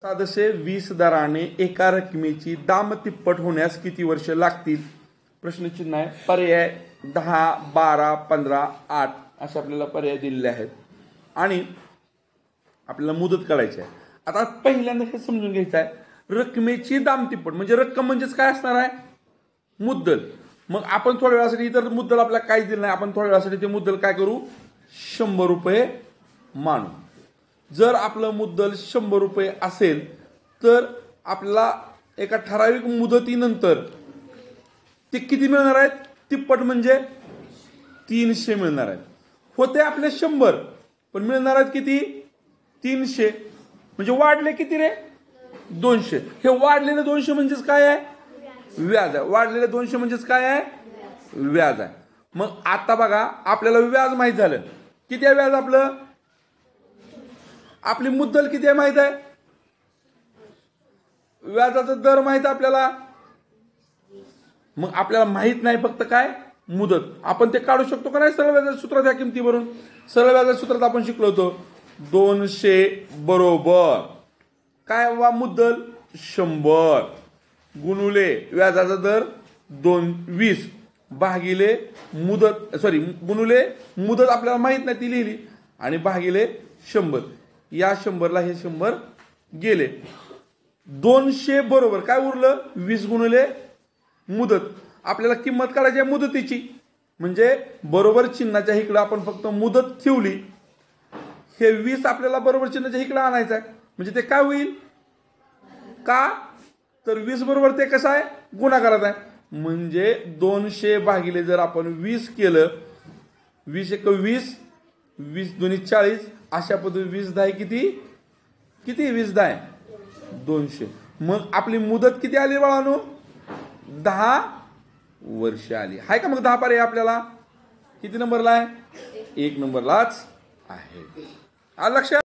सदस्य 20 दराने एका रकमेची दामतिप्पट होण्यास किती वर्ष लागतील? प्रश्नचिन्ह आहे. पर्याय 10, 12, 15, 8 असे आपल्याला पर्याय दिलेले आहेत आणि आपल्याला मुदत काढायची आहे. आता पहिल्यांदा हे समजून घ्यायचं आहे, रकमेची दामतिप्पट म्हणजे रक्कम म्हणजेच काय असणार आहे? मुद्दल. मग आपण थोड्या वेळासाठी इतर मुद्दल आपल्याला काहीच दिलं नाही, आपण थोड्या वेळासाठी ते मुद्दल काय करू? 100 रुपये मानू. जर आपलं मुद्दल 100 रुपये असेल तर आपल्याला एका ठराविक मुदतीनंतर ते किती मिळणार आहेत? तिप्पट म्हणजे 300 मिळणार आहेत. होते आपले 100 पण मिळणार आहेत किती? 300. म्हणजे वाढले किती रे? 200. हे वाढलेले 200 म्हणजेच काय आहे? व्याज आहे. वाढलेले 200 म्हणजेच काय आहे? व्याज आहे. मग आता बघा, आपल्याला व्याज माहित झालं. किती आहे व्याज आपलं? आपली मुद्दल किती आहे माहित आहे? व्याजाचा दर माहित आपल्याला. मग आपल्याला माहित नाही फक्त काय? मुदत. आपण ते काढू शकतो का नाही सरळ व्याजाच्या सूत्रात? या किमतीवरून सरळ व्याजाच्या सूत्रात आपण शिकलो होतो. 200 बरोबर काय वा मुद्दल 100 गुणुले व्याजाचा दर 20 भागिले मुदत गुणुले मुदत आपल्याला माहित नाही ती लिहिली आणि भागिले 100. या 100ला हे 100 गेले. 200 बरोबर काय उरलं? 20 गुणिले मुदत. आपल्याला किंमत काढायची आहे मुदतीची, म्हणजे बरोबर चिन्हाच्या इकडे आपण फक्त मुदत ठेवली. हे 20 आपल्याला बरोबर चिन्हाच्या इकडे आणायचं आहे. म्हणजे ते काय होईल? का तर 20 बरोबर ते कसं आहे? गुणाकारात आहे. म्हणजे 200 भागिले जर आपण 20 केलं, 20 × 20, 20 × 2 = 40. अशा पद्धतीने 20 × 10 किती? 20 × 10 200. मग आपली मुदत किती आली बाळांनो? 10 वर्ष आली. हाय का? मग 10 पर्याय आपल्याला किती नंबरला आहे? 1 नंबरलाच आहे. आलं लक्षात?